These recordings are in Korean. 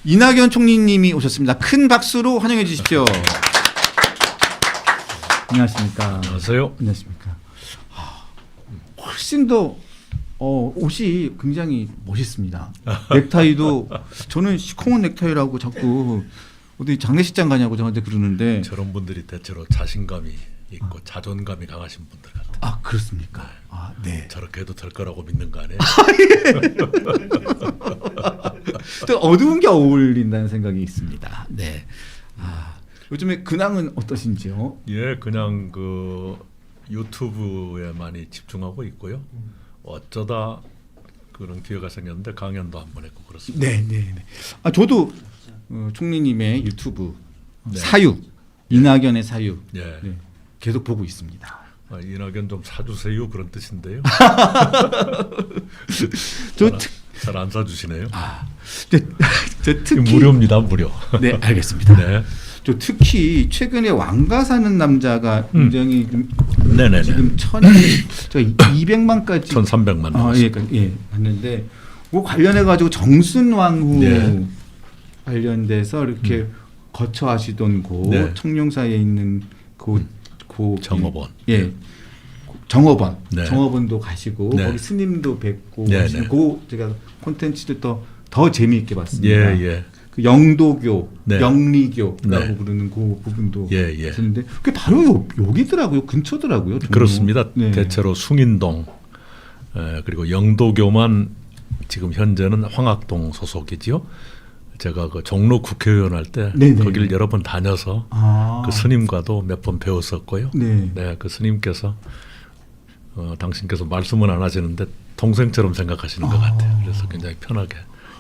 이낙연 총리님이 오셨습니다. 큰 박수로 환영해 주십시오. 안녕하십니까. 안녕하세요. 안녕하십니까. 훨씬 더 옷이 굉장히 멋있습니다. 넥타이도 저는 시커먼 넥타이라고 자꾸 어디 장례식장 가냐고 저한테 그러는데 저런 분들이 대체로 자신감이 있고 자존감이 강하신 분들 같아요. 아 그렇습니까? 아 네. 저렇게 해도 될 거라고 믿는 거 아니에요? 또 어두운 게 어울린다는 생각이 있습니다. 네. 요즘에 근황은 어떠신지요? 예, 그냥 그 유튜브에 많이 집중하고 있고요. 어쩌다 그런 기회가 생겼는데 강연도 한번 했고 그렇습니다. 네, 네, 네. 저도 총리님의 유튜브 네. 사유 이낙연의 사유 예. 네, 계속 보고 있습니다. 이낙연 좀 사주세요 그런 뜻인데요. 잘 안 사주시네요. 저 특히 무료입니다, 무료. 네, 알겠습니다. 네. 저 특히 최근에 왕가 사는 남자가 굉장히 네네네. 지금 200만까지 1,300만 나왔습니다. 예, 봤는데 그 관련해 가지고 정순왕후 네. 관련돼서 이렇게 거처하시던 곳 네. 청룡사에 있는 그 정업원. 예. 정업원. 네. 정업원도 가시고 네. 거기 스님도 뵙고 네, 하시는 네. 그 제가 콘텐츠를 더 재미있게 봤습니다. 예, 예. 그 영도교, 네. 영리교라고 네. 부르는 그 부분도 예, 예. 있었는데 그게 바로 여기더라고요. 근처더라고요. 종로. 그렇습니다. 네. 대체로 숭인동 그리고 영도교만 지금 현재는 황학동 소속이지요. 제가 그 종로 국회의원 할 때 네네. 거기를 여러 번 다녀서 그 스님과도 몇 번 배웠었고요. 네. 네, 그 스님께서 당신께서 말씀은 안 하시는데 동생처럼 생각하시는 것 같아요. 그래서 굉장히 편하게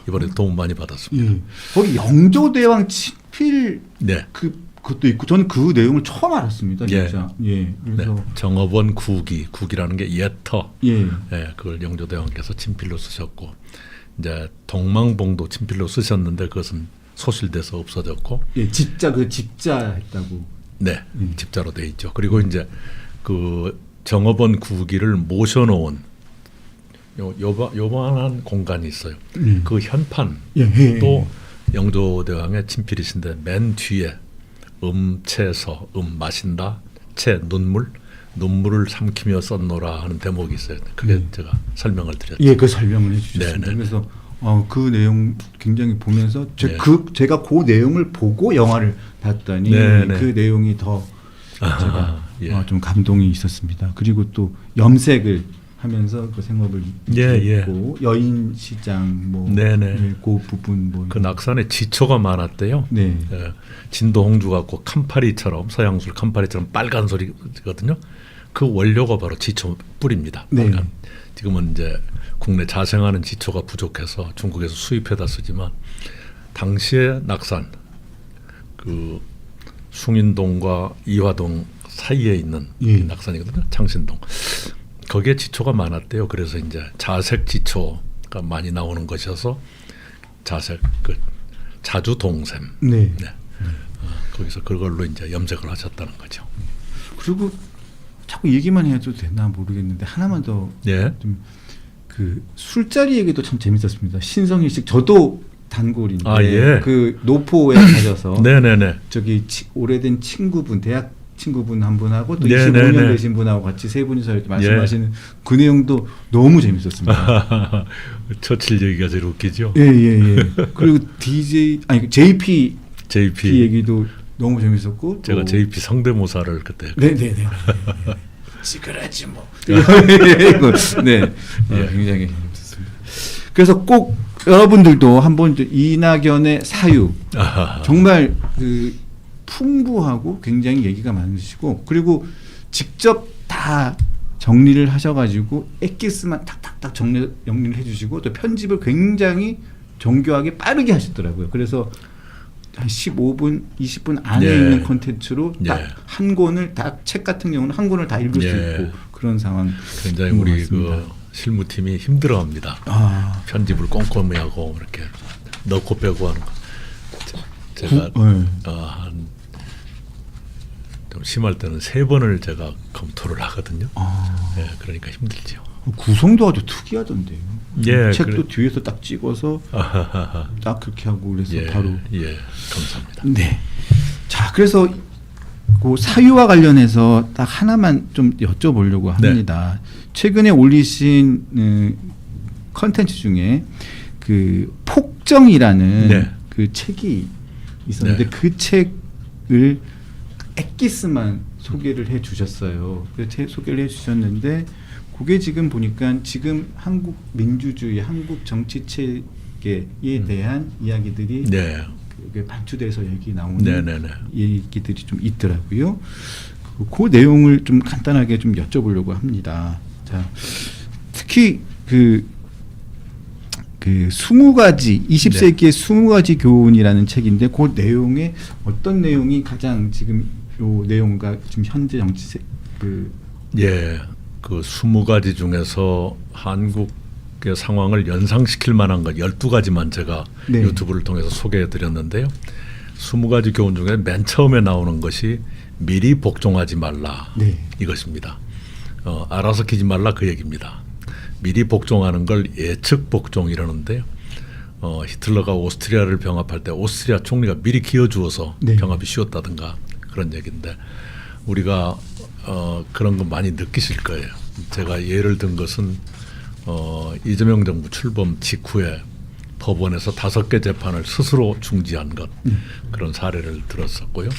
이번에 도움 많이 받았습니다. 예. 거기 영조대왕 친필 네. 그것도 있고 저는 그 내용을 처음 알았습니다. 진짜. 예. 그래서 네. 정업원 국이라는 게 예터. 예. 네, 그걸 영조대왕께서 친필로 쓰셨고 이제 동망봉도 친필로 쓰셨는데 그것은 소실돼서 없어졌고. 예, 집자 했다고. 네, 집자로 돼 있죠. 그리고 이제 그 정업원 국이를 모셔놓은 요만한 공간이 있어요. 그 현판도 예. 영조대왕의 친필이신데 맨 뒤에 채서 마신다 채 눈물을 삼키며 썼노라 하는 대목이 있어요. 그게 제가 설명을 드렸죠. 예, 그 설명을 해주셨습니다. 네네. 그래서 그 내용 굉장히 보면서 네. 제가 그 내용을 보고 영화를 봤더니 네네. 그 내용이 더 제가 예. 좀 감동이 있었습니다. 그리고 또 염색을 하면서 그 생업을 예, 했고 여인 시장 네네. 예, 그 부분 그 낙산에 지초가 많았대요. 네. 예, 진도 홍주 같고 캄파리처럼 서양술 캄파리처럼 빨간 소리거든요. 그 원료가 바로 지초 뿌리입니다. 네. 빨간. 지금은 이제 국내 자생하는 지초가 부족해서 중국에서 수입해다 쓰지만 당시에 낙산 그 숭인동과 이화동 사이에 있는 예. 낙산이거든요. 창신동. 거기에 지초가 많았대요. 그래서 이제 자색 지초가 많이 나오는 것이어서 자색 그 자주 동샘. 네. 네. 거기서 그걸로 이제 염색을 하셨다는 거죠. 그리고 자꾸 얘기만 해도 되나 모르겠는데 하나만 더 예. 좀 그 술자리 얘기도 참 재밌었습니다. 신성일식 저도 단골인데 예. 그 노포에 가셔서 네네네. 저기 오래된 친구분 대학 친구분 한 분하고 또 네네네. 25년 되신 분하고 같이 세 분이서 이렇게 말씀하시는 그 내용도 너무 재밌었습니다. 처칠 얘기가 제일 웃기죠. 예. 그리고 JP JP 얘기도 너무 재밌었고 제가 또 JP 성대모사를 그때 네네네. 시끄러지 뭐. 네. 굉장히 재밌었습니다. 그래서 꼭 여러분들도 한번 이낙연의 사유 정말 그 풍부하고 굉장히 얘기가 많으시고 그리고 직접 다 정리를 하셔가지고 엑기스만 탁탁탁 정리를 해주시고 또 편집을 굉장히 정교하게 빠르게 하시더라고요. 그래서 한 15분, 20분 안에 예. 있는 콘텐츠로 딱 예. 한 권을 다 책 같은 경우는 한 권을 다 읽을 수 예. 있고 그런 상황. 굉장히 우리 그 실무팀이 힘들어합니다. 편집을 꼼꼼히 하고 이렇게 넣고 빼고 하는 거. 제가 한 좀 심할 때는 3번을 제가 검토를 하거든요. 네, 그러니까 힘들죠. 구성도 아주 특이하던데요. 예, 책도 그래. 뒤에서 딱 찍어서 아하하하. 딱 그렇게 하고 그래서 예, 바로. 예, 감사합니다. 네. 자, 그래서 그 사유와 관련해서 딱 하나만 좀 여쭤보려고 합니다. 최근에 올리신 컨텐츠 중에 그 폭정이라는 네. 그 책이 있었는데 네. 그 책을 엑기스만 소개를 해 주셨어요. 그 책 소개를 해 주셨는데 그게 지금 보니까 지금 한국 민주주의, 한국 정치 체계에 대한 이야기들이 네. 그게 반추돼서 얘기 나오는 네네네. 얘기들이 좀 있더라고요. 그 내용을 좀 간단하게 좀 여쭤보려고 합니다. 자, 특히 그 20가지 20세기의 20가지 교훈이라는 책인데 그 내용에 어떤 내용이 가장 지금 요 내용과 지금 현재 정치 예, 그 20가지 중에서 한국의 상황을 연상시킬 만한 것 12가지만 제가 네. 유튜브를 통해서 소개해 드렸는데요. 20가지 교훈 중에 맨 처음에 나오는 것이 미리 복종하지 말라. 네. 이것입니다. 알아서 키지 말라 그 얘기입니다. 미리 복종하는 걸 예측 복종 이러는데요. 히틀러가 오스트리아를 병합할 때 오스트리아 총리가 미리 기어주어서 네. 병합이 쉬웠다든가 그런 얘기인데 우리가 그런 거 많이 느끼실 거예요. 제가 예를 든 것은 이재명 정부 출범 직후에 법원에서 5개 재판을 스스로 중지한 것 그런 사례를 들었었고요.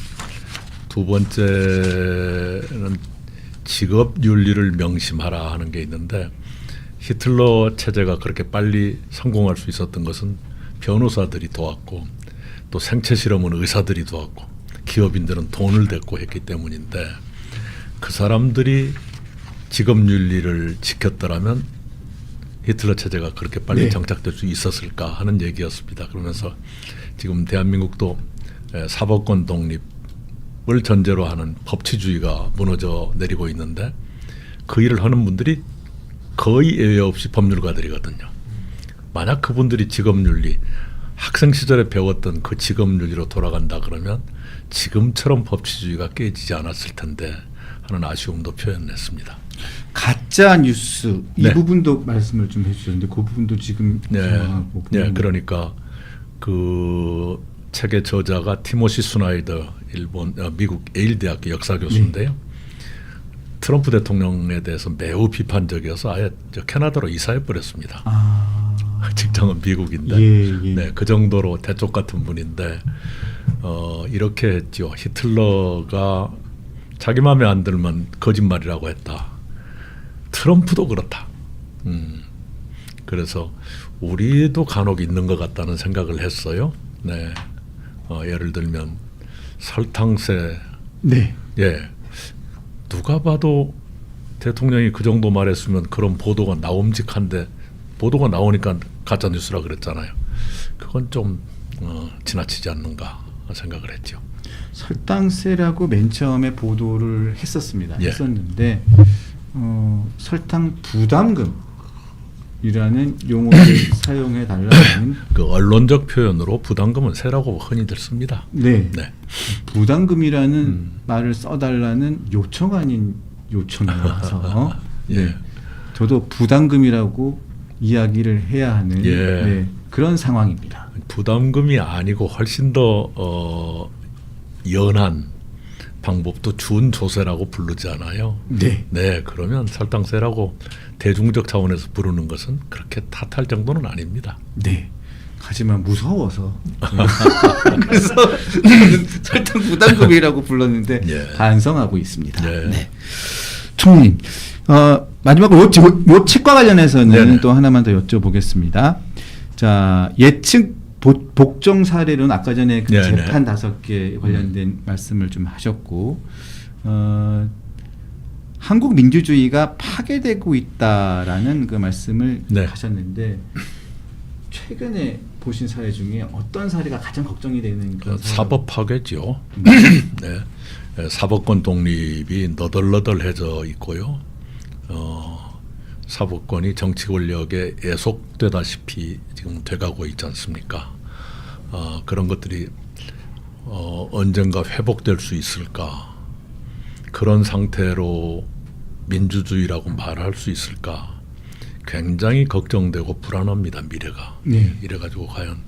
두 번째는 직업 윤리를 명심하라 하는 게 있는데 히틀러 체제가 그렇게 빨리 성공할 수 있었던 것은 변호사들이 도왔고 또 생체 실험은 의사들이 도왔고 기업인들은 돈을 댔고 했기 때문인데 그 사람들이 직업 윤리를 지켰더라면 히틀러 체제가 그렇게 빨리 네. 정착될 수 있었을까 하는 얘기였습니다. 그러면서 지금 대한민국도 사법권 독립을 전제로 하는 법치주의가 무너져 내리고 있는데 그 일을 하는 분들이 거의 예외 없이 법률가들이거든요. 만약 그분들이 직업윤리 학생 시절에 배웠던 그 직업윤리로 돌아간다 그러면 지금처럼 법치주의가 깨지지 않았을 텐데 하는 아쉬움도 표현했습니다. 가짜 뉴스 이 네. 부분도 말씀을 좀 해주셨는데 그 부분도 지금 구성하고 네, 그러니까 그 책의 저자가 티모시 스나이더 미국 예일 대학교 역사 교수인데요. 네. 트럼프 대통령에 대해서 매우 비판적이어서 아예 캐나다로 이사해 버렸습니다. 직장은 미국인데 예. 네, 그 정도로 대쪽 같은 분인데 이렇게 했죠. 히틀러가 자기 마음에 안 들면 거짓말이라고 했다. 트럼프도 그렇다. 그래서 우리도 간혹 있는 것 같다는 생각을 했어요. 네, 예를 들면 설탕세. 네. 예, 누가 봐도 대통령이 그 정도 말했으면 그런 보도가 나옴직한데 보도가 나오니까 가짜 뉴스라 그랬잖아요. 그건 좀 지나치지 않는가 생각을 했죠. 설탕세라고 맨 처음에 보도를 했었습니다. 예. 했었는데 설탕 부담금이라는 용어를 사용해 달라는 그 언론적 표현으로 부담금은 세라고 흔히들 씁니다. 네. 네. 부담금이라는 말을 써달라는 요청 아닌 요청이 와서 예. 네. 저도 부담금이라고 이야기를 해야 하는 예. 네, 그런 상황입니다. 부담금이 아니고 훨씬 더 연한 방법도 준조세라고 부르잖아요. 네. 네, 그러면 설탕세라고 대중적 차원에서 부르는 것은 그렇게 탓할 정도는 아닙니다. 네. 하지만 무서워서 그래서 저는 설탕 부담금이라고 불렀는데 예. 반성하고 있습니다. 네. 네. 총님 마지막으로 요 책과 관련해서는 네네. 또 하나만 더 여쭤보겠습니다. 자, 예측 복종 사례로는 아까 전에 그 네네. 재판 5개 관련된 말씀을 좀 하셨고 한국 민주주의가 파괴되고 있다라는 그 말씀을 네. 하셨는데 최근에 보신 사례 중에 어떤 사례가 가장 걱정이 되는 그런 사법 파괴죠. 네. 사법권 독립이 너덜너덜해져 있고요. 사법권이 정치 권력에 애속되다시피 지금 돼가고 있지 않습니까? 그런 것들이 언젠가 회복될 수 있을까? 그런 상태로 민주주의라고 말할 수 있을까? 굉장히 걱정되고 불안합니다. 미래가. 네. 이래가지고 과연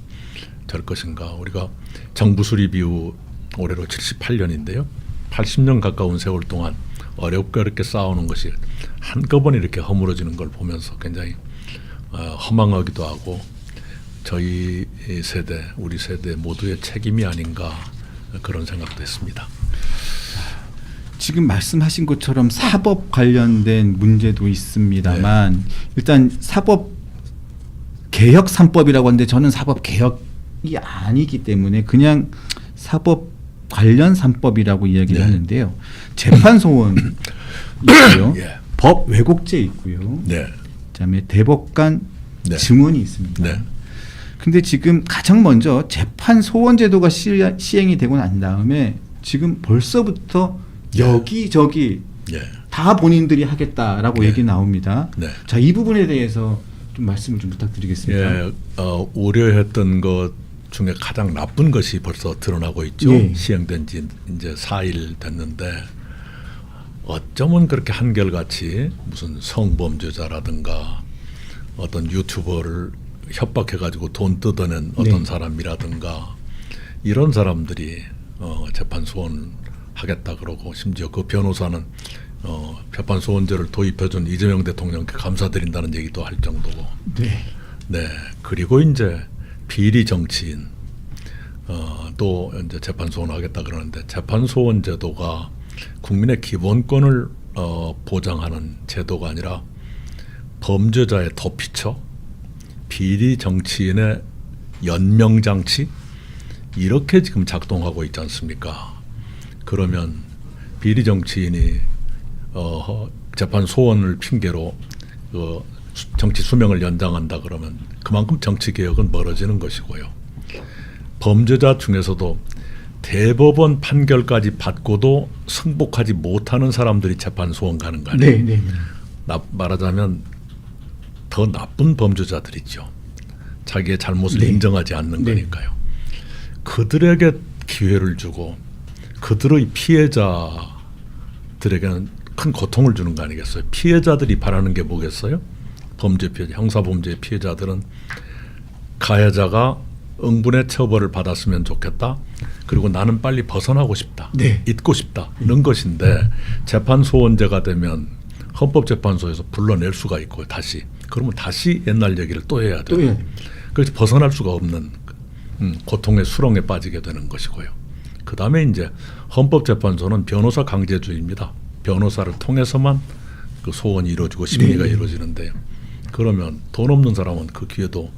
될 것인가. 우리가 정부 수립 이후 올해로 78년인데요. 80년 가까운 세월 동안 어렵게 어렵게 쌓아오는 것이 한꺼번에 이렇게 허물어지는 걸 보면서 굉장히 허망하기도 하고 저희 세대, 우리 세대 모두의 책임이 아닌가 그런 생각도 했습니다. 지금 말씀하신 것처럼 사법 관련된 문제도 있습니다만 일단 사법 개혁 3법이라고 하는데 저는 사법 개혁이 아니기 때문에 그냥 사법 관련 3법이라고 이야기를 하는데요. 재판 소원 있고요. 예. 법 왜곡죄 있고요. 네. 그다음에 대법관 네. 증언이 있습니다. 네. 근데 지금 가장 먼저 재판 소원 제도가 시행이 되고 난 다음에 지금 벌써부터 여기저기 예. 다 본인들이 하겠다라고 얘기 나옵니다. 네. 자, 이 부분에 대해서 좀 말씀을 좀 부탁드리겠습니다. 예, 우려했던 것 중에 가장 나쁜 것이 벌써 드러나고 있죠. 예. 시행된 지 이제 4일 됐는데 어쩌면 그렇게 한결같이 무슨 성범죄자라든가 어떤 유튜버를 협박해가지고 돈 뜯어낸 어떤 네. 사람이라든가 이런 사람들이 재판 소원 하겠다 그러고 심지어 그 변호사는 재판 소원제를 도입해준 이재명 대통령께 감사드린다는 얘기도 할 정도고. 네. 네. 그리고 이제 비리 정치인 또 이제 재판 소원하겠다 그러는데 재판 소원 제도가 국민의 기본권을 보장하는 제도가 아니라 범죄자의 도피처, 비리 정치인의 연명 장치 이렇게 지금 작동하고 있지 않습니까? 그러면 비리 정치인이 재판 소원을 핑계로 정치 수명을 연장한다 그러면 그만큼 정치 개혁은 멀어지는 것이고요. 범죄자 중에서도 대법원 판결까지 받고도 승복하지 못하는 사람들이 재판 소원 가는 거 아니에요? 네. 말하자면 더 나쁜 범죄자들이죠. 자기의 잘못을 네. 인정하지 않는 네. 거니까요. 그들에게 기회를 주고 그들의 피해자들에게는 큰 고통을 주는 거 아니겠어요? 피해자들이 바라는 게 뭐겠어요? 범죄 피해자, 형사범죄 피해자들은 가해자가 응분의 처벌을 받았으면 좋겠다. 그리고 나는 빨리 벗어나고 싶다. 네. 잊고 싶다. 이런 것인데 재판 소원제가 되면 헌법재판소에서 불러낼 수가 있고 다시 그러면 다시 옛날 얘기를 또 해야 돼요. 또 해야 그래서 벗어날 수가 없는 고통의 수렁에 빠지게 되는 것이고요. 그 다음에 이제 헌법재판소는 변호사 강제주의입니다. 변호사를 통해서만 그 소원이 이루어지고 심리가 네. 이루어지는데요. 그러면 돈 없는 사람은 그 기회도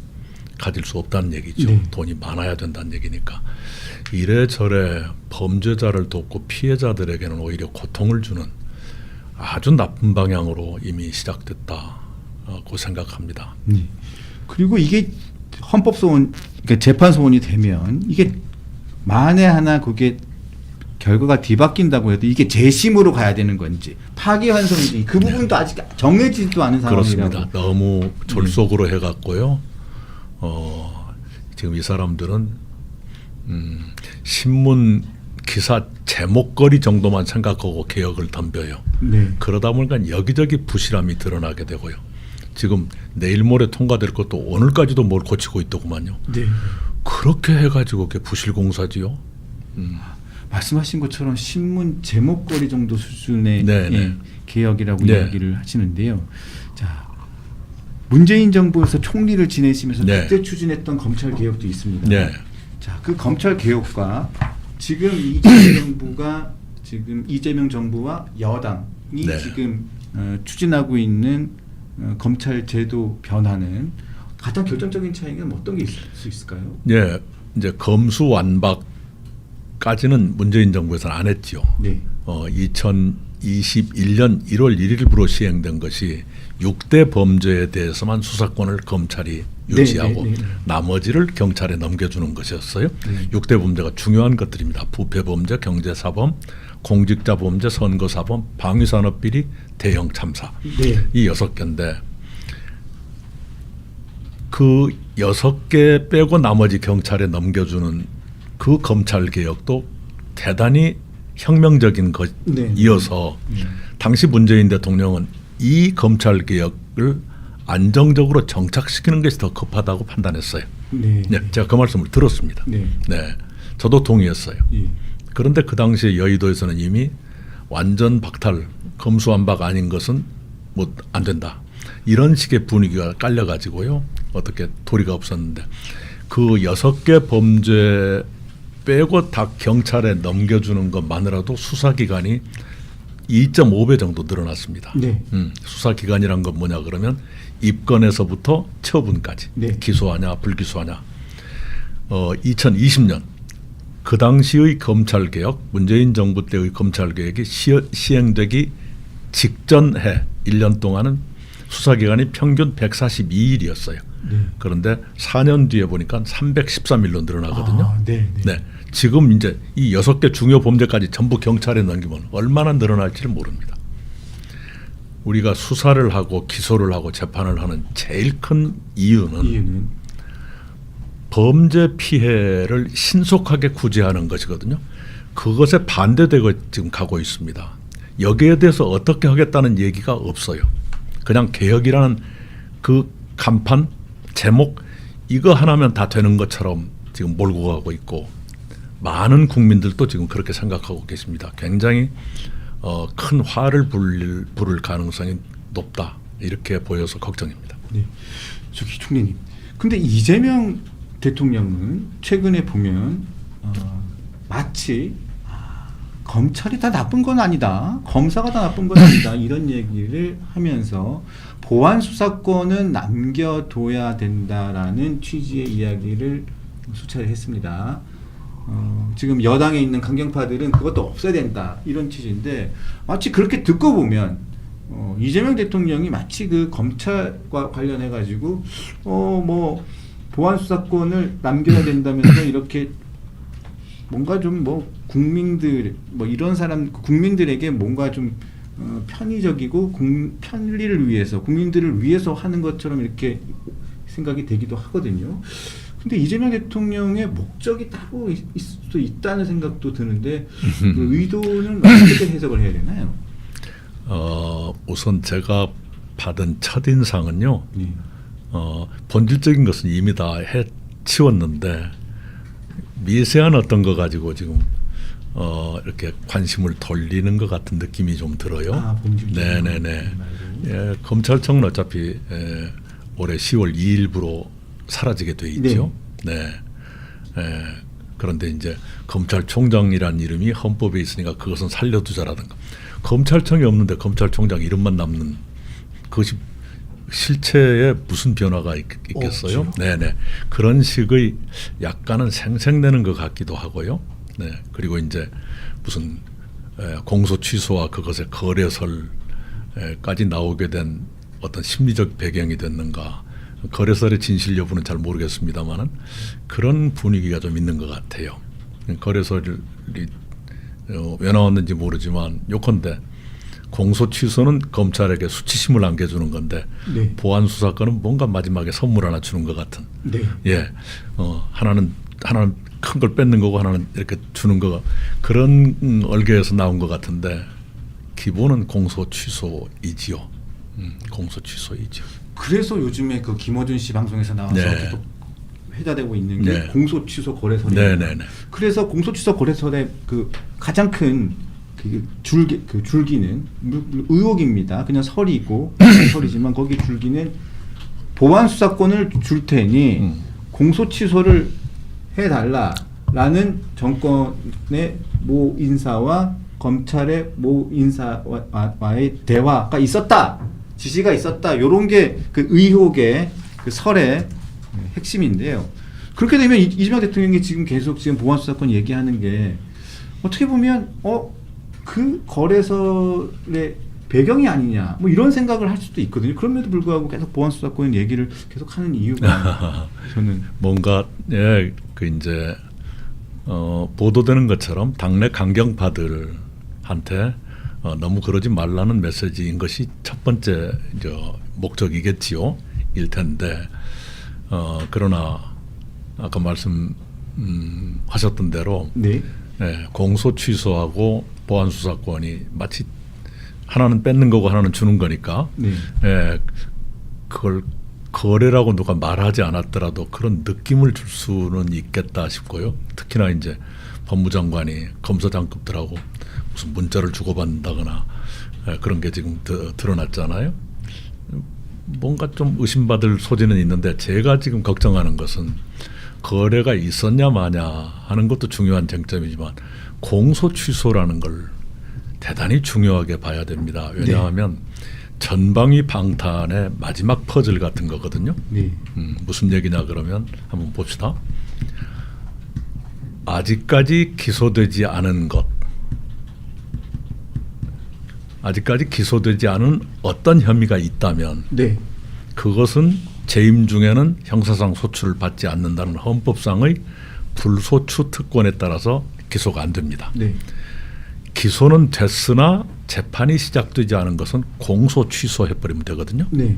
가질 수 없다는 얘기죠. 네. 돈이 많아야 된다는 얘기니까. 이래저래 범죄자를 돕고 피해자들에게는 오히려 고통을 주는 아주 나쁜 방향으로 이미 시작됐다고 생각합니다. 네. 그리고 이게 헌법 소원, 그러니까 재판 소원이 되면 이게 만에 하나 그게 결과가 뒤바뀐다고 해도 이게 재심으로 가야 되는 건지 파기환송인지 그 부분도 아직 정해지지도 않은 상황이라고. 그렇습니다. 너무 졸속으로 해갖고요. 지금 이 사람들은 신문 기사 제목거리 정도만 생각하고 개혁을 덤벼요. 네. 그러다 보니까 여기저기 부실함이 드러나게 되고요. 지금 내일 모레 통과될 것도 오늘까지도 뭘 고치고 있더구만요. 네. 그렇게 해가지고 그게 부실공사지요. 말씀하신 것처럼 신문 제목거리 정도 수준의 네, 네. 예, 개혁이라고 네. 이야기를 하시는데요. 자, 문재인 정부에서 총리를 지내시면서 네. 그때 추진했던 검찰 개혁도 있습니다. 네. 자, 그 검찰 개혁과 지금 이재명 정부와 여당이 네. 지금 추진하고 있는 검찰 제도 변화는 가장 결정적인 차이는 어떤 게 있을 수 있을까요? 예, 이제 검수완박까지는 문재인 정부에서는 안 했지요. 네. 2021년 1월 1일부로 시행된 것이 6대 범죄에 대해서만 수사권을 검찰이 유지하고 네. 나머지를 경찰에 넘겨주는 것이었어요. 네. 6대 범죄가 중요한 것들입니다. 부패범죄, 경제사범, 공직자범죄, 선거사범, 방위산업비리, 대형 참사. 네. 이 6개인데 그 6개 빼고 나머지 경찰에 넘겨주는 그 검찰 개혁도 대단히 혁명적인 네. 것이어서 당시 문재인 대통령은 이 검찰 개혁을 안정적으로 정착시키는 것이 더 급하다고 판단했어요. 네. 네, 제가 그 말씀을 들었습니다. 네. 네, 저도 동의했어요. 예. 그런데 그 당시에 여의도에서는 이미 완전 박탈, 검수완박 아닌 것은 뭐 안 된다. 이런 식의 분위기가 깔려가지고요. 어떻게 도리가 없었는데 그 6개 범죄 빼고 다 경찰에 넘겨주는 것만으로도 수사기간이 2.5배 정도 늘어났습니다. 네. 수사기간이란 건 뭐냐 그러면 입건에서부터 처분까지 네. 기소하냐 불기소하냐. 2020년 그 당시의 검찰개혁, 문재인 정부 때의 검찰개혁이 시행되기 직전 해 1년 동안은 수사기간이 평균 142일이었어요. 네. 그런데 4년 뒤에 보니까 313일로 늘어나거든요. 아, 네. 네. 네, 지금 이제 이 6개 중요 범죄까지 전부 경찰에 넘기면 얼마나 늘어날지를 모릅니다. 우리가 수사를 하고 기소를 하고 재판을 하는 제일 큰 이유는 범죄 피해를 신속하게 구제하는 것이거든요. 그것에 반대되고 지금 가고 있습니다. 여기에 대해서 어떻게 하겠다는 얘기가 없어요. 그냥 개혁이라는 그 간판, 제목 이거 하나면 다 되는 것처럼 지금 몰고 가고 있고 많은 국민들도 지금 그렇게 생각하고 계십니다. 굉장히 큰 화를 부를 가능성이 높다. 이렇게 보여서 걱정입니다. 네. 저기 총리님. 근데 이재명 대통령은 최근에 보면 마치 검찰이 다 나쁜 건 아니다. 검사가 다 나쁜 건 아니다. 이런 얘기를 하면서 보안 수사권은 남겨둬야 된다라는 취지의 이야기를 수차례 했습니다. 지금 여당에 있는 강경파들은 그것도 없애야 된다. 이런 취지인데 마치 그렇게 듣고 보면 이재명 대통령이 마치 그 검찰과 관련해 가지고 뭐 보안 수사권을 남겨야 된다면서 이렇게 뭔가 좀 뭐 국민들 뭐 이런 사람 국민들에게 뭔가 좀 편의적이고 편리를 위해서 국민들을 위해서 하는 것처럼 이렇게 생각이 되기도 하거든요. 근데 이재명 대통령의 목적이 따로 있을 수도 있다는 생각도 드는데 그 의도는 어떻게 해석을 해야 되나요? 우선 제가 받은 첫인상은요. 네. 본질적인 것은 이미 다 해치웠는데 미세한 어떤 거 가지고 지금 이렇게 관심을 돌리는 것 같은 느낌이 좀 들어요. 아, 본질적인 네네네. 예, 검찰청은 어차피 올해 10월 2일부로 사라지게 돼 있죠. 네. 그런데 이제 검찰총장이라는 이름이 헌법에 있으니까 그것은 살려두자라든가. 검찰청이 없는데 검찰총장 이름만 남는 그것이 실체에 무슨 변화가 있겠어요? 없죠. 네네. 그런 식의 약간은 생색내는 것 같기도 하고요. 네. 그리고 이제 무슨 공소 취소와 그것의 거래설까지 나오게 된 어떤 심리적 배경이 됐는가. 거래설의 진실 여부는 잘 모르겠습니다만은 그런 분위기가 좀 있는 것 같아요. 거래설이 왜 나왔는지 모르지만 요컨대 공소 취소는 검찰에게 수치심을 안겨주는 건데 네. 보안 수사권은 뭔가 마지막에 선물 하나 주는 것 같은. 네. 예, 하나는 큰 걸 뺏는 거고 하나는 이렇게 주는 거 그런 얼개에서 나온 것 같은데 기본은 공소 취소이지요. 공소 취소이죠. 그래서 요즘에 그 김어준 씨 방송에서 나와서 네. 계속 회자되고 있는 게 네. 공소 취소 거래설이에요. 네네네. 그래서 공소 취소 거래설의 그 가장 큰 줄기는 의혹입니다. 그냥 설이고 설이지만 거기 줄기는 보안 수사권을 줄 테니 공소 취소를 해달라라는 정권의 모 인사와 검찰의 모 인사와의 대화가 있었다, 지시가 있었다. 이런 게 그 의혹의 그 설의 핵심인데요. 그렇게 되면 이재명 대통령이 지금 계속 지금 보안 수사권 얘기하는 게 어떻게 보면 그 거래설의 배경이 아니냐 뭐 이런 생각을 할 수도 있거든요. 그럼에도 불구하고 계속 보안 수사권 얘기를 계속 하는 이유가 저는 뭔가 그 이제 보도되는 것처럼 당내 강경파들한테 너무 그러지 말라는 메시지인 것이 첫 번째 목적이겠지요. 일 텐데 그러나 아까 말씀하셨던 대로 네. 공소 취소하고 보안 수사권이 마치 하나는 뺏는 거고 하나는 주는 거니까 네. 그걸 거래라고 누가 말하지 않았더라도 그런 느낌을 줄 수는 있겠다 싶고요. 특히나 이제 법무장관이 검사장급들하고 무슨 문자를 주고받는다거나 그런 게 지금 드러났잖아요. 뭔가 좀 의심받을 소지는 있는데 제가 지금 걱정하는 것은 거래가 있었냐 마냐 하는 것도 중요한 쟁점이지만 공소 취소라는 걸 대단히 중요하게 봐야 됩니다. 왜냐하면 전방위 방탄의 마지막 퍼즐 같은 거거든요. 네. 무슨 얘기냐 그러면 한번 봅시다. 아직까지 기소되지 않은 것, 아직까지 기소되지 않은 어떤 혐의가 있다면 네. 그것은 재임 중에는 형사상 소출을 받지 않는다는 헌법상의 불소추 특권에 따라서 기소가 안 됩니다. 네. 기소는 됐으나 재판이 시작되지 않은 것은 공소 취소해버리면 되거든요. 네.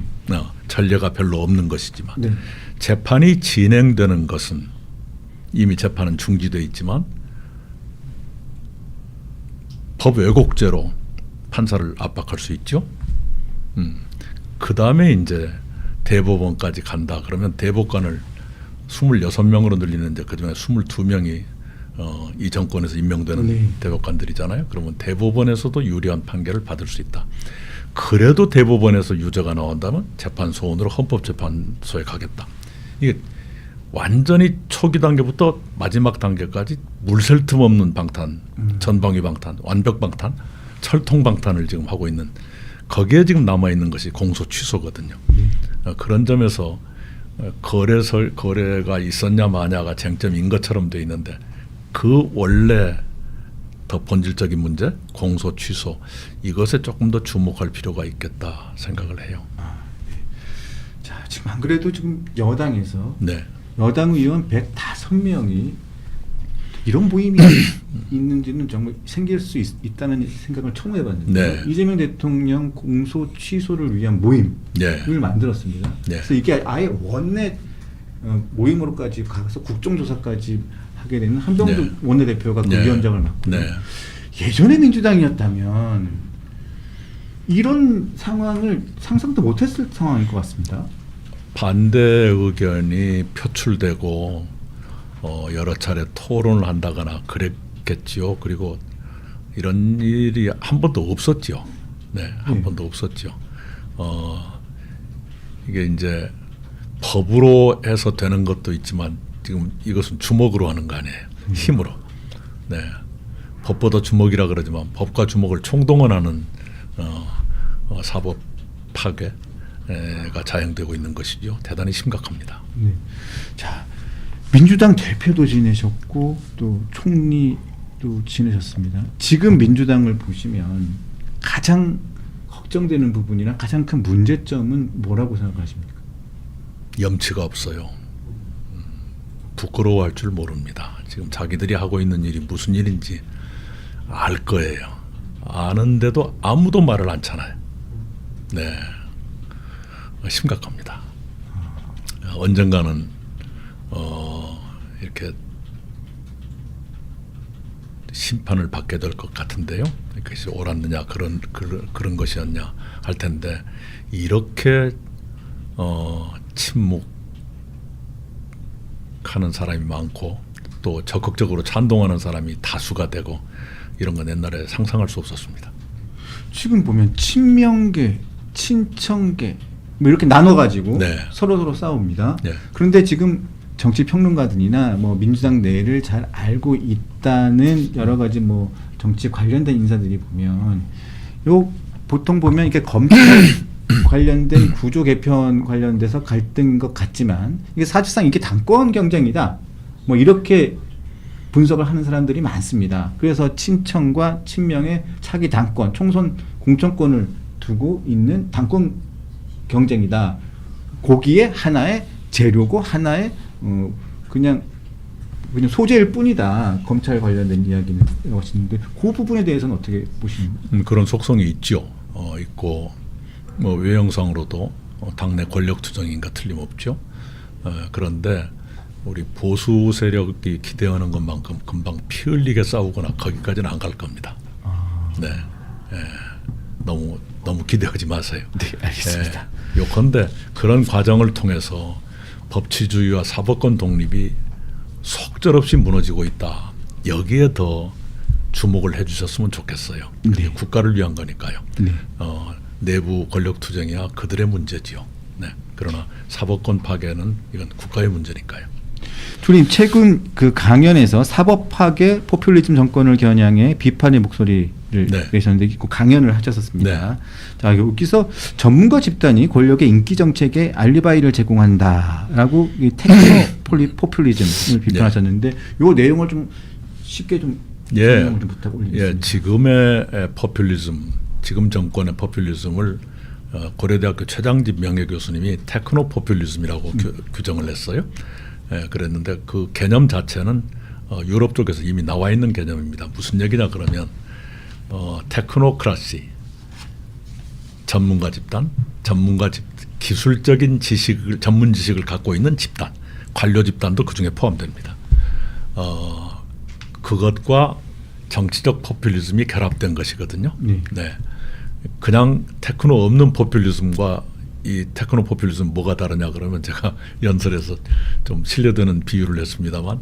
전례가 별로 없는 것이지만 네. 재판이 진행되는 것은 이미 재판은 중지돼 있지만 법 왜곡죄로 판사를 압박할 수 있죠. 그 다음에 이제 대법원까지 간다 그러면 대법관을 26명으로 늘리는데 그중에 22명이 이 정권에서 임명되는 네. 대법관들이잖아요. 그러면 대법원에서도 유리한 판결을 받을 수 있다. 그래도 대법원에서 유죄가 나온다면 재판소원으로 헌법재판소에 가겠다. 이게 완전히 초기 단계부터 마지막 단계까지 물샐 틈 없는 방탄, 전방위 방탄, 완벽 방탄, 철통 방탄을 지금 하고 있는 거기에 지금 남아 있는 것이 공소 취소거든요. 그런 점에서 거래가 있었냐 마냐가 쟁점인 것처럼 돼 있는데 그 원래 더 본질적인 문제, 공소 취소 이것에 조금 더 주목할 필요가 있겠다 생각을 해요. 자, 지금 안 그래도 지금 여당에서 네. 여당 의원 105명이 이런 모임이 있는지는 정말 생길 수 있다는 생각을 처음 해봤는데 네. 이재명 대통령 공소 취소를 위한 모임을 네. 만들었습니다. 네. 그래서 이게 아예 원내 모임으로까지 가서 국정조사까지 하게 되는 한병도 네. 원내대표가 그 네. 위원장을 맡고 네. 예전에 민주당이었다면 이런 상황을 상상도 못했을 상황일 것 같습니다. 반대 의견이 표출되고 여러 차례 토론을 한다거나 그랬겠지요. 그리고 이런 일이 한 번도 없었죠. 네, 한 번도 없었죠. 이게 이제 법으로 해서 되는 것도 있지만 지금 이것은 주먹으로 하는 거 아니에요. 힘으로. 네, 법보다 주먹이라 그러지만 법과 주먹을 총동원하는 사법 파괴가 자행되고 있는 것이죠. 대단히 심각합니다. 네. 자, 민주당 대표도 지내셨고 또 총리도 지내셨습니다. 지금 민주당을 보시면 가장 걱정되는 부분이나 가장 큰 문제점은 뭐라고 생각하십니까? 염치가 없어요. 부끄러워할 줄 모릅니다. 지금 자기들이 하고 있는 일이 무슨 일인지 알 거예요. 아는데도 아무도 말을 안 찾아요. 네, 심각합니다. 언젠가는 이렇게 심판을 받게 될 것 같은데요. 그것이 옳았느냐 그런 것이었냐 할 텐데 이렇게 침묵하는 사람이 많고 또 적극적으로 찬동하는 사람이 다수가 되고 이런 건 옛날에 상상할 수 없었습니다. 지금 보면 친명계, 친청계 뭐 이렇게 나눠가지고 네. 서로 싸웁니다. 네. 그런데 지금 정치 평론가들이나 뭐 민주당 내를 잘 알고 있다는 여러 가지 뭐 정치 관련된 인사들이 보면 보통 보면 이게 검찰 관련된 구조 개편 관련돼서 갈등인 것 같지만 이게 사실상 이게 당권 경쟁이다. 뭐 이렇게 분석을 하는 사람들이 많습니다. 그래서 친청과 친명의 차기 당권, 총선 공천권을 두고 있는 당권 경쟁이다. 거기에 하나의 재료고 하나의 그냥 소재일 뿐이다. 검찰 관련된 이야기는 것인데 그 부분에 대해서는 어떻게 보시는가요? 그런 속성이 있죠. 있고 뭐 외형상으로도 당내 권력 투쟁인가 틀림없죠. 그런데 우리 보수 세력이 기대하는 것만큼 금방 피 흘리게 싸우거나 거기까지는 안 갈 겁니다. 네, 너무 너무 기대하지 마세요. 네, 알겠습니다. 요컨대 그런 과정을 통해서 법치주의와 사법권 독립이 속절없이 무너지고 있다. 여기에 더 주목을 해주셨으면 좋겠어요. 그게 네. 국가를 위한 거니까요. 네. 내부 권력 투쟁이야 그들의 문제지요. 네. 그러나 사법권 파괴는 이건 국가의 문제니까요. 주님 최근 그 강연에서 사법 파괴 포퓰리즘 정권을 겨냥해 비판의 목소리를 네. 내셨는데 그 강연을 하셨었습니다. 자 여기서 전문가 집단이 권력의 인기 정책에 알리바이를 제공한다라고 이 테크노 포퓰리즘을 비판하셨는데 요 내용을 좀 쉽게 좀 설명을 좀 부탁 올리겠습니다. 지금의 포퓰리즘, 지금 정권의 포퓰리즘을 고려대학교 최장집 명예교수님이 테크노 포퓰리즘이라고 규정을 했어요. 그랬는데 그 개념 자체는 유럽 쪽에서 이미 나와 있는 개념입니다. 무슨 얘기냐 그러면 테크노크라시, 전문가 집단, 기술적인 지식을 전문 지식을 갖고 있는 집단, 관료 집단도 그 중에 포함됩니다. 그것과 정치적 포퓰리즘이 결합된 것이거든요. 네. 그냥 테크노 없는 포퓰리즘과 이 테크노 포퓰리즘 뭐가 다르냐 그러면 제가 연설에서 좀 실려드는 비유를 했습니다만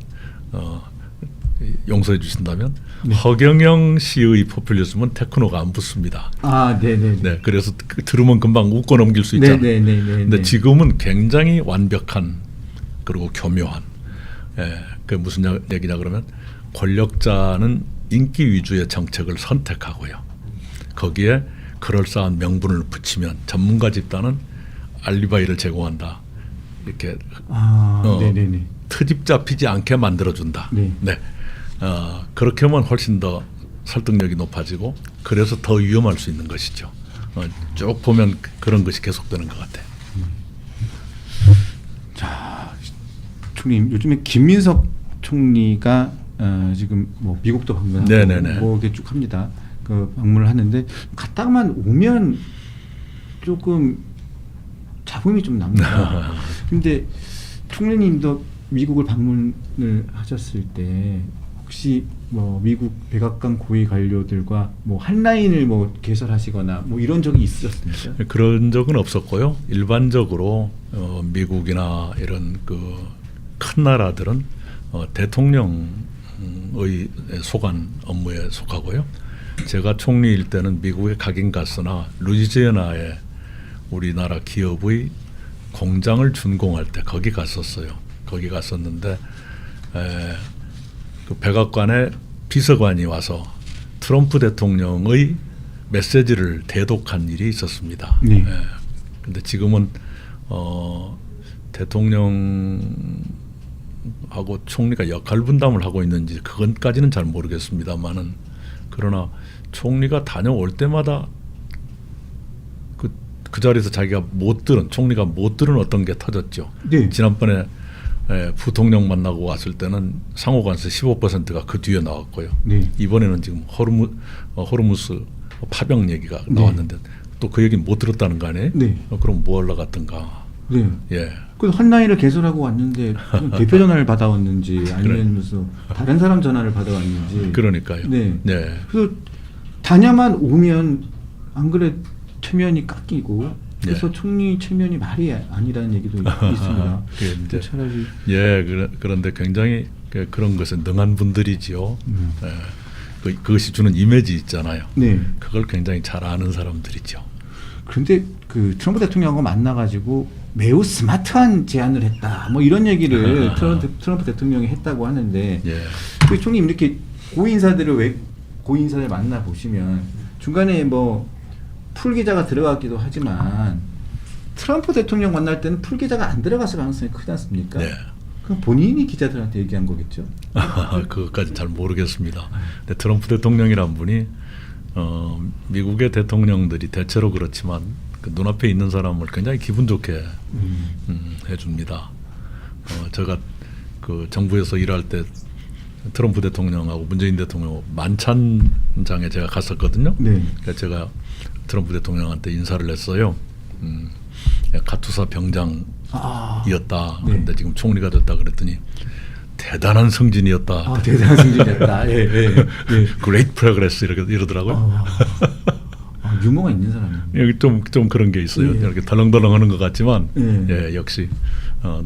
용서해 주신다면 허경영 씨의 포퓰리즘은 테크노가 안 붙습니다. 네네. 네, 그래서 들으면 금방 웃고 넘길 수 있잖아요. 근데 지금은 굉장히 완벽한 그리고 교묘한. 그 무슨 얘기냐 그러면 권력자는 인기 위주의 정책을 선택하고요. 거기에 그럴싸한 명분을 붙이면 전문가 집단은 알리바이를 제공한다. 이렇게 트집 잡히지 않게 만들어준다. 네. 그렇게 하면 훨씬 더 설득력이 높아지고 그래서 더 위험할 수 있는 것이죠. 쭉 보면 그런 것이 계속되는 것 같아요. 자, 총리님 요즘에 김민석 총리가 지금 뭐 미국도 방문하고 뭐 이렇게 쭉 합니다. 그 방문을 하는데 갔다만 오면 조금 잡음이 좀 납니다. 근데 총리님도 미국을 방문을 하셨을 때 혹시 뭐 미국 백악관 고위 관료들과 뭐 한 라인을 뭐 개설하시거나 뭐 이런 적이 있으셨습니까? 그런 적은 없었고요. 일반적으로 미국이나 이런 그 큰 나라들은 대통령의 소관 업무에 속하고요. 제가 총리일 때는 미국에 가긴 갔으나 루이지애나에 우리나라 기업의 공장을 준공할 때 거기 갔었어요. 거기 갔었는데 그 백악관에 비서관이 와서 트럼프 대통령의 메시지를 대독한 일이 있었습니다. 근데 지금은 대통령하고 총리가 역할 분담을 하고 있는지 그건까지는 잘 모르겠습니다만은 그러나 총리가 다녀올 때마다 그 자리에서 자기가 총리가 못 들은 어떤 게 터졌죠. 지난번에 부통령 만나고 왔을 때는 상호관세 15%가 그 뒤에 나왔고요. 이번에는 지금 호르무스 파병 얘기가 나왔는데 또 그 얘기는 못 들었다는 거 아니에요? 그럼 뭐 하러 갔던가. 그래서 한 라인을 개설하고 왔는데 대표 전화를 받아왔는지 아니면 무슨 다른 사람 전화를 받아왔는지. 그러니까요. 그래서 다녀만 오면 안 그래 체면이 깎이고 그래서 총리 체면이 말이 아니라는 얘기도 있습니다. 차라리 그런데 굉장히 그런 것에 능한 분들이지요. 그것이 주는 이미지 있잖아요. 그걸 굉장히 잘 아는 사람들이죠. 그런데 그 트럼프 대통령하고 만나가지고 매우 스마트한 제안을 했다. 뭐 이런 얘기를 트럼프 대통령이 했다고 하는데 그 총리 이렇게 고인사들을 만나 보시면 중간에 뭐 풀 기자가 들어가기도 하지만 트럼프 대통령 만날 때는 풀 기자가 안 들어갔을 가능성이 크지 않습니까? 그럼 본인이 기자들한테 얘기한 거겠죠? 그것까지 잘 모르겠습니다. 근데 트럼프 대통령이란 분이 미국의 대통령들이 대체로 그렇지만 그 눈앞에 있는 사람을 굉장히 기분 좋게 해줍니다. 제가 그 정부에서 일할 때 트럼프 대통령하고 문재인 대통령 만찬장에 제가 갔었거든요. 그러니까 제가 트럼프 대통령한테 인사를 했어요. 카투사 병장이었다. 그런데 지금 총리가 됐다 그랬더니 대단한 승진이었다. 대단한 승진이었다. Great progress 이러더라고요. 유머가 있는 사람이에요. 여기 좀 그런 게 있어요. 예. 이렇게 덜렁덜렁하는 것 같지만 예. 예, 역시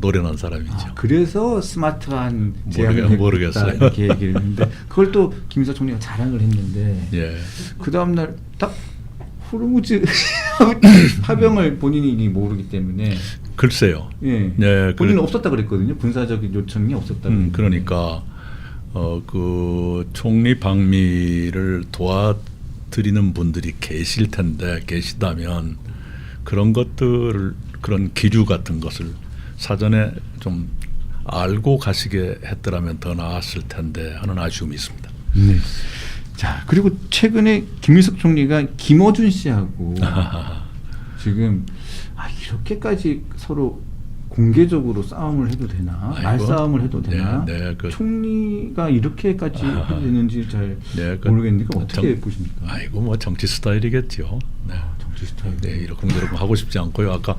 노련한 사람이죠. 그래서 스마트한 제안을 모르겠어요. 했다 이렇게 얘기를 했는데 그걸 또 김인석 총리가 자랑을 했는데 예. 그 다음 날 딱 호르무즈 파병을 본인이 모르기 때문에 글쎄요. 예. 네, 본인은 없었다 그랬거든요. 군사적인 요청이 없었다. 그러니까 그 총리 방미를 도와드리는 분들이 계실 텐데 계시다면 그런 것들을 그런 기류 같은 것을 사전에 좀 알고 가시게 했더라면 더 나았을 텐데 하는 아쉬움이 있습니다. 네. 자 그리고 최근에 김일성 총리가 김어준 씨하고 지금 이렇게까지 서로 공개적으로 싸움을 해도 되나? 말싸움을 해도 되나? 네, 총리가 이렇게까지 되는지 잘 모르겠는데 어떻게 보십니까? 아이고 뭐 정치 스타일이겠죠. 네. 정치 스타일. 네, 이러쿵저러쿵 하고 싶지 않고요. 아까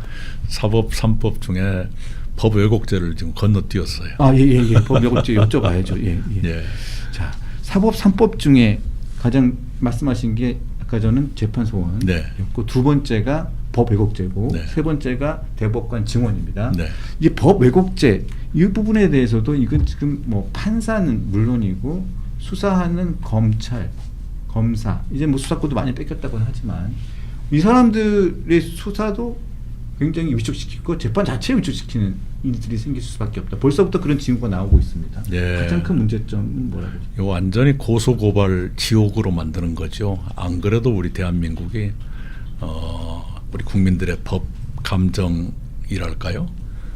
사법 3법 중에 법 왜곡죄를 지금 건너뛰었어요. 예. 법 왜곡죄 여쭤봐야죠. 예. 예. 자 사법 3법 중에 가장 말씀하신 게 아까 저는 재판 소원이었고 네. 두 번째가 법 왜곡죄고 네. 세 번째가 대법관 증언입니다. 네. 이 법 왜곡죄 이 부분에 대해서도 이건 지금 뭐 판사는 물론이고 수사하는 검찰, 검사 이제 뭐 수사권도 많이 뺏겼다고 하지만 이 사람들의 수사도 굉장히 위축시키고 재판 자체를 위축시키는 일들이 생길 수밖에 없다. 벌써부터 그런 징후가 나오고 있습니다. 예. 가장 큰 문제점은 뭐라고 보십니까? 이거 완전히 고소고발 지옥으로 만드는 거죠. 안 그래도 우리 대한민국이 우리 국민들의 법 감정이랄까요?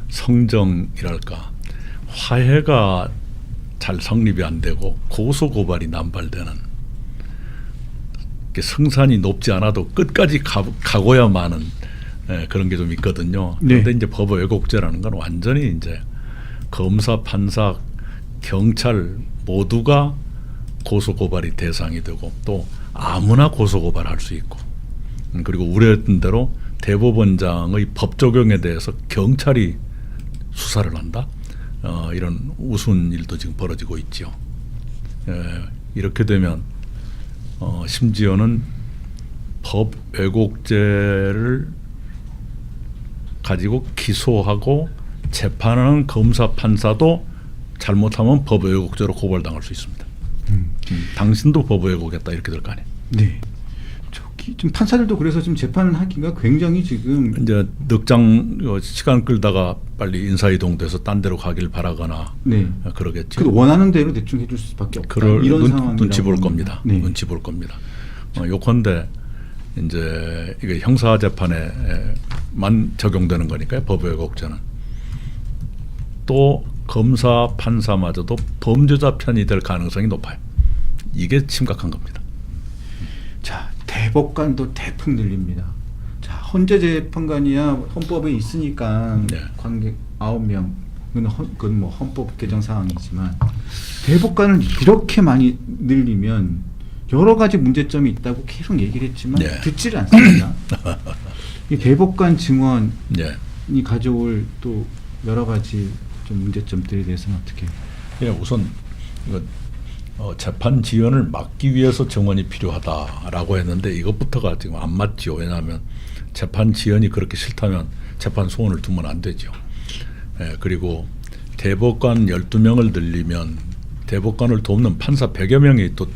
성정이랄까? 화해가 잘 성립이 안 되고 고소고발이 남발되는 성산이 높지 않아도 끝까지 가고야만은 그런 게 좀 있거든요. 그런데 네. 이제 법 왜곡죄라는 건 완전히 이제 검사, 판사, 경찰 모두가 고소고발이 대상이 되고 또 아무나 고소고발할 수 있고 그리고 우려했던 대로 대법원장의 법 적용에 대해서 경찰이 수사를 한다. 이런 우스운 일도 지금 벌어지고 있죠. 이렇게 되면 심지어는 법 왜곡죄를 가지고 기소하고 재판하는 검사 판사도 잘못하면 법 왜곡죄로 고발당할 수 있습니다. 당신도 법 왜곡했다 이렇게 될 거 아니에요. 네. 지금 판사들도 그래서 지금 재판을 하기가 굉장히 지금 이제 늑장 시간 끌다가 빨리 인사이동돼서 딴 데로 가길 바라거나 네. 그러겠죠. 그 원하는 대로 대충 해줄 수밖에 없다. 이런 상황이라고 눈치 볼 봅니다. 겁니다. 네. 눈치 볼 겁니다. 요컨대 이제 이게 형사 재판에만 적용되는 거니까요. 법 왜곡죄는 또 검사 판사마저도 범죄자 편이 될 가능성이 높아요. 이게 심각한 겁니다. 자 대법관도 대폭 늘립니다. 자 헌재 재판관이야 헌법에 있으니까 네. 관객 9명 그건 뭐 헌법 개정 사항이지만 대법관을 이렇게 많이 늘리면 여러 가지 문제점이 있다고 계속 얘기를 했지만 네. 듣지를 않습니다. 이 대법관 증언이 네. 가져올 또 여러 가지 좀 문제점들에 대해서는 어떻게? 예, 우선 이거 재판 지연을 막기 위해서 증언이 필요하다라고 했는데 이것부터가 지금 안 맞죠. 왜냐하면 재판 지연이 그렇게 싫다면 재판 소원을 두면 안 되죠. 그리고 대법관 12명을 늘리면 대법관을 돕는 판사 100여 명이 또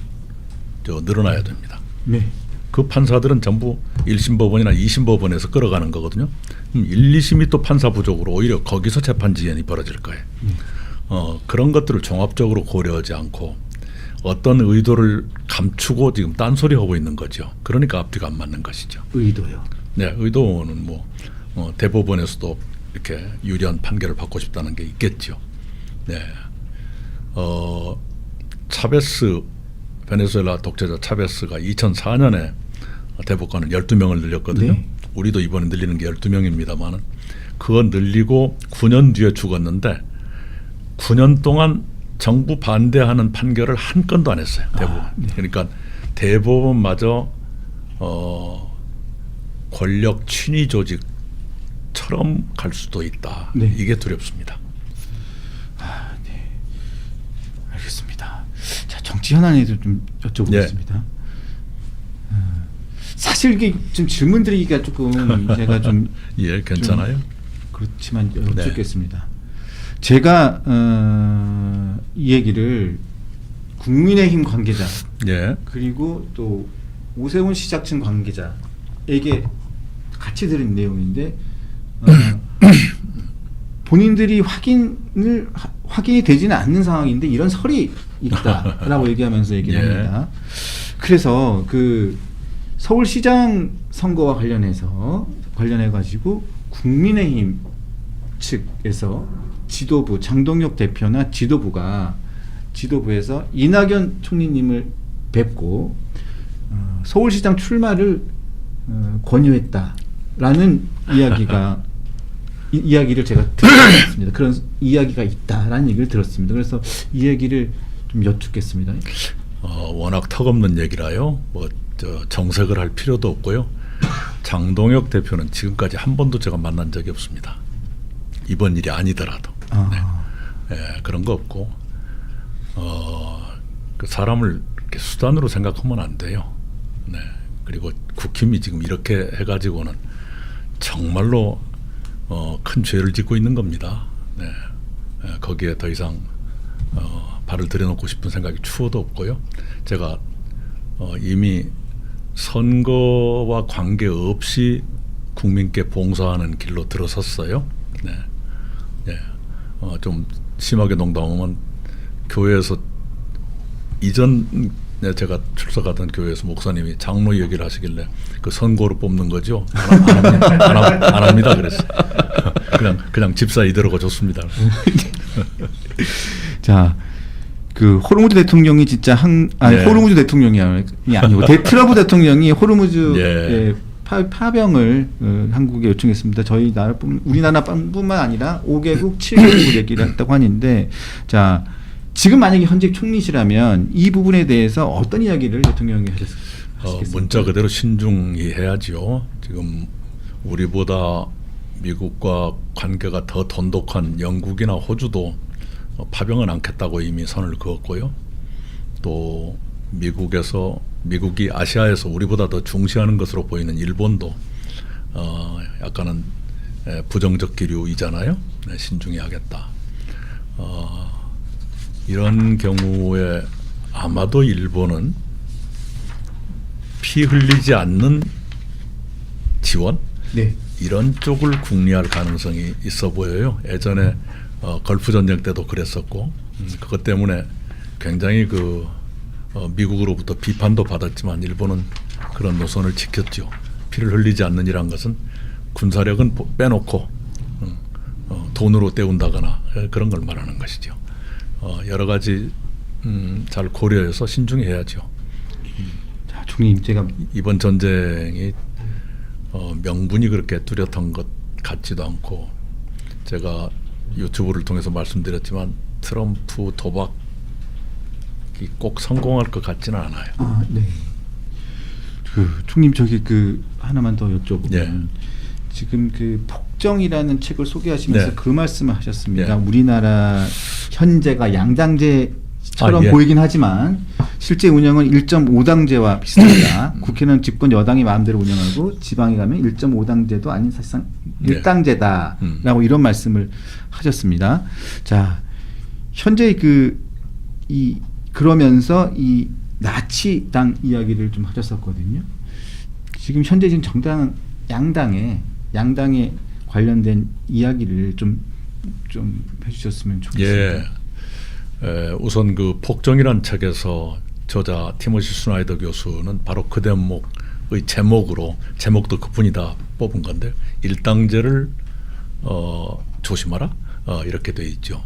늘어나야 됩니다. 네. 그 판사들은 전부 1심 법원이나 2심 법원에서 끌어가는 거거든요. 1, 2심이 또 판사 부족으로 오히려 거기서 재판 지연이 벌어질 거예요. 그런 것들을 종합적으로 고려하지 않고 어떤 의도를 감추고 지금 딴소리 하고 있는 거죠. 그러니까 앞뒤가 안 맞는 것이죠. 의도요. 네, 의도는 뭐 대법원에서도 이렇게 유리한 판결을 받고 싶다는 게 있겠죠. 네, 차베스 베네수엘라 독재자 차베스가 2004년에 대법관을 12명을 늘렸거든요. 네. 우리도 이번에 늘리는 게 12명입니다만은 그거 늘리고 9년 뒤에 죽었는데 9년 동안 정부 반대하는 판결을 한 건도 안 했어요. 대법원. 네. 그러니까 대법원마저 권력 친위 조직처럼 갈 수도 있다. 네. 이게 두렵습니다. 네. 알겠습니다. 자 정치 현안에도 좀 여쭤보겠습니다. 사실 이게 좀 질문 드리기가 조금 제가 좀 예, 괜찮아요. 그렇지만 여쭙겠습니다. 제가 이 얘기를 국민의힘 관계자 예. 그리고 또 오세훈 시작층 관계자에게 같이 들은 내용인데 본인들이 확인이 되지는 않는 상황인데 이런 설이 있다라고 얘기하면서 얘기를 예. 합니다. 그래서 그 서울시장 선거와 관련해 가지고 국민의힘 측에서 지도부 장동혁 대표나 지도부에서 이낙연 총리님을 뵙고 서울시장 출마를 권유했다라는 이야기를 제가 들었습니다. 그런 이야기가 있다라는 얘기를 들었습니다. 그래서 이 얘기를 좀 여쭙겠습니다. 워낙 턱없는 얘기라요. 정색을 할 필요도 없고요. 장동혁 대표는 지금까지 한 번도 제가 만난 적이 없습니다. 이번 일이 아니더라도. 네. 그런 거 없고 그 사람을 이렇게 수단으로 생각하면 안 돼요. 네. 그리고 국힘이 지금 이렇게 해가지고는 정말로 큰 죄를 짓고 있는 겁니다. 네. 거기에 더 이상 발을 들여놓고 싶은 생각이 추호도 없고요. 제가 이미 선거와 관계없이 국민께 봉사하는 길로 들어섰어요. 네. 네. 좀 심하게 농담하면 교회에서 이전에 제가 출석하던 교회에서 목사님이 장로 얘기를 하시길래 그 선거로 뽑는 거죠. 안 합니다. 그랬어. 그냥 집사 이대로가 좋습니다. 자, 그 호르무즈 대통령이 진짜 네. 호르무즈 대통령이 아니고 트럼프 대통령이 호르무즈의 예. 파병을 한국에 요청했습니다. 우리나라뿐만 아니라 5개국 7개국 얘기를 했다고 하는데, 자 지금 만약에 현직 총리시라면 이 부분에 대해서 어떤 이야기를 대통령이 하시겠습니까? 문자 그대로 신중히 해야지요. 지금 우리보다 미국과 관계가 더 돈독한 영국이나 호주도 파병은 않겠다고 이미 선을 그었고요. 또 미국이 아시아에서 우리보다 더 중시하는 것으로 보이는 일본도 약간은 부정적 기류이잖아요. 네, 신중히 하겠다. 이런 경우에 아마도 일본은 피 흘리지 않는 지원, 네. 이런 쪽을 궁리할 가능성이 있어 보여요. 예전에 걸프 전쟁 때도 그랬었고, 그것 때문에 굉장히 미국으로부터 비판도 받았지만 일본은 그런 노선을 지켰죠. 피를 흘리지 않는이란 것은 군사력은 빼놓고 돈으로 때운다거나 그런 걸 말하는 것이죠. 여러 가지 잘 고려해서 신중히 해야죠. 자, 총리님 제가 이번 전쟁이 명분이 그렇게 뚜렷한 것 같지도 않고, 제가 유튜브를 통해서 말씀드렸지만 트럼프 도박이 꼭 성공할 것 같지는 않아요. 네. 총님 저기 하나만 더 여쭤보면 예. 지금 폭정이라는 책을 소개하시면서 네. 그 말씀을 하셨습니다. 예. 우리나라 현재가 양당제처럼 예. 보이긴 하지만 실제 운영은 1.5당제와 비슷하다. 국회는 집권 여당이 마음대로 운영하고 지방에 가면 1.5당제도 아닌 사실상 네. 1당제다라고 이런 말씀을 하셨습니다. 자, 현재 그러면서 이 나치당 이야기를 좀 하셨었거든요. 지금 현재 지금 양당에 관련된 이야기를 좀 해주셨으면 좋겠습니다. 예. 우선 폭정이란 책에서 저자 티모시 스나이더 교수는 바로 그 대목의 제목도 그분이 다 뽑은 건데, 일당제를 조심하라 이렇게 돼 있죠.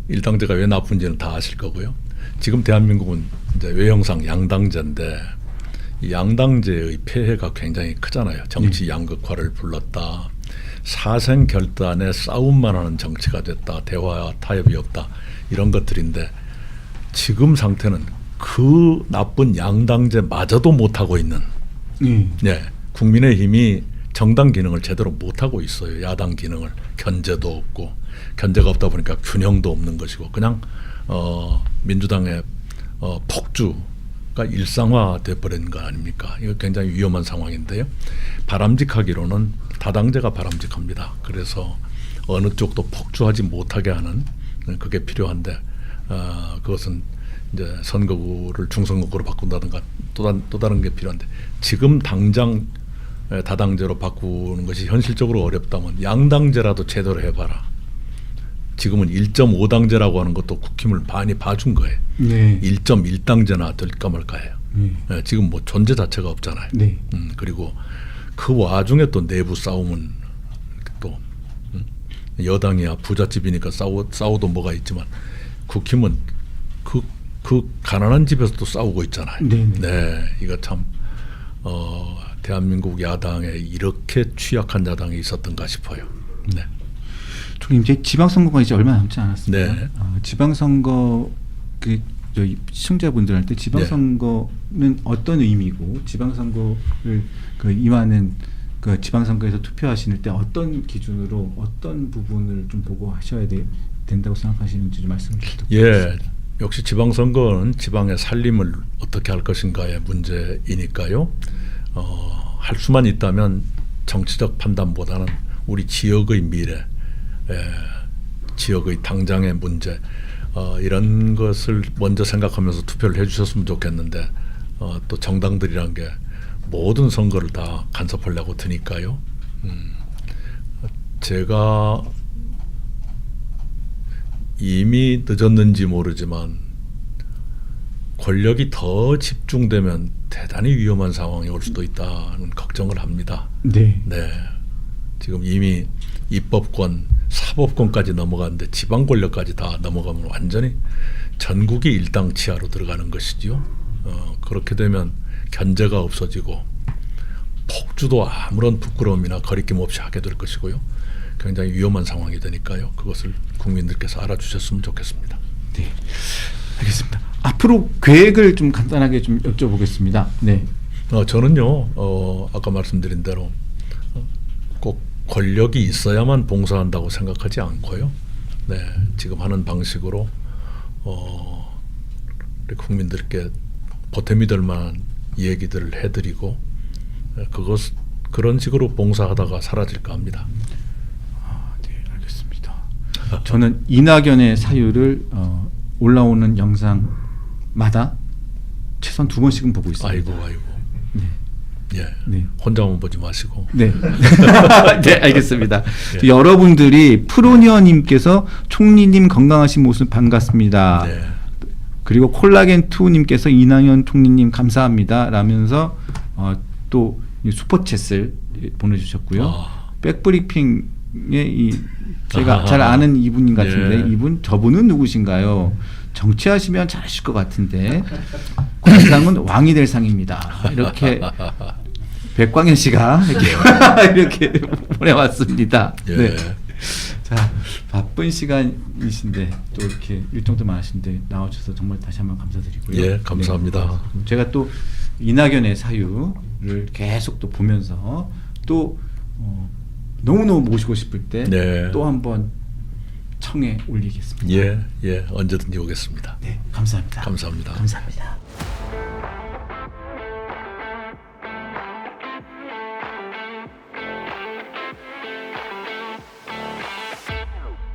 일당제가 왜 나쁜지는 다 아실 거고요. 지금 대한민국은 이제 외형상 양당제인데 이 양당제의 폐해가 굉장히 크잖아요. 정치 양극화를 불렀다. 사생결단에 싸움만 하는 정치가 됐다. 대화와 타협이 없다. 이런 것들인데, 지금 상태는 그 나쁜 양당제마저도 못하고 있는, 네, 국민의힘이 정당 기능을 제대로 못하고 있어요. 야당 기능을. 견제도 없고, 견제가 없다 보니까 균형도 없는 것이고, 그냥 민주당의 폭주 일상화돼 버린 거 아닙니까? 이거 굉장히 위험한 상황인데요. 바람직하기로는 다당제가 바람직합니다. 그래서 어느 쪽도 폭주하지 못하게 하는 그게 필요한데 그것은 이제 선거구를 중선거구로 바꾼다든가 또 다른 게 필요한데 지금 당장 다당제로 바꾸는 것이 현실적으로 어렵다면 양당제라도 제대로 해봐라. 지금은 1.5당제라고 하는 것도 국힘을 많이 봐준 거예요. 네. 1.1당제나 될까 말까 해요. 예, 지금 뭐 존재 자체가 없잖아요. 네. 그리고 그 와중에 또 내부 싸움은 또 여당이야 부잣집이니까 싸워도 뭐가 있지만 국힘은 그 가난한 집에서도 싸우고 있잖아요. 네네. 네, 이거 참 대한민국 야당에 이렇게 취약한 야당이 있었던가 싶어요. 네. 총님 이제 지방선거가 이제 얼마 남지 않았습니다. 네. 지방선거 저희 시청자분들한테 지방선거는 어떤 의미고 지방선거를 임하는 그 지방선거에서 투표하시는 때 어떤 기준으로 어떤 부분을 좀 보고 하셔야 된다고 생각하시는지 좀 말씀을 부탁드리겠습니다. 예, 역시 지방선거는 지방의 살림을 어떻게 할 것인가의 문제이니까요. 할 수만 있다면 정치적 판단보다는 우리 지역의 미래, 지역의 당장의 문제 이런 것을 먼저 생각하면서 투표를 해주셨으면 좋겠는데 또 정당들이란 게 모든 선거를 다 간섭하려고 드니까요. 제가 이미 늦었는지 모르지만 권력이 더 집중되면 대단히 위험한 상황이 올 수도 있다는 걱정을 합니다. 네. 네. 지금 이미 입법권, 사법권까지 넘어가는데 지방 권력까지 다 넘어가면 완전히 전국이 일당치하로 들어가는 것이지요. 그렇게 되면 견제가 없어지고 폭주도 아무런 부끄러움이나 거리낌 없이 하게 될 것이고요. 굉장히 위험한 상황이 되니까요. 그것을 국민들께서 알아주셨으면 좋겠습니다. 네, 알겠습니다. 앞으로 계획을 좀 간단하게 좀 여쭤보겠습니다. 네. 저는요, 아까 말씀드린 대로 꼭 권력이 있어야만 봉사한다고 생각하지 않고요. 네, 지금 하는 방식으로 우리 국민들께 보탬이 될 만한 얘기들을 해드리고 그런 식으로 봉사하다가 사라질까 합니다. 네, 알겠습니다. 저는 이낙연의 사유를 올라오는 영상마다 최소한 2번씩은 보고 있습니다. 아이고. 네. 예. 네. 혼자만 보지 마시고. 네. 네, 알겠습니다. 여러분들이 프로니어님께서 총리님 건강하신 모습 반갑습니다. 네. 그리고 콜라겐2님께서 이낙연 총리님 감사합니다. 라면서 또 슈퍼챗을 보내주셨고요. 백브리핑의 제가 잘 아는 이분인 같은데 예. 저분은 누구신가요? 정치하시면 잘하실 것 같은데 관상은 왕이 될 상입니다. 이렇게 백광현 씨가 이렇게 보내왔습니다. 예. 네. 자, 바쁜 시간이신데 또 이렇게 일정도 많으신데 나와주셔서 정말 다시 한번 감사드리고요. 예, 감사합니다. 네. 제가 또 이낙연의 사유를 계속 또 보면서 또 너무너무 모시고 싶을 때 또 네. 한번 청에 올리겠습니다. 예, 언제든지 오겠습니다. 네, 감사합니다. 감사합니다. 감사합니다.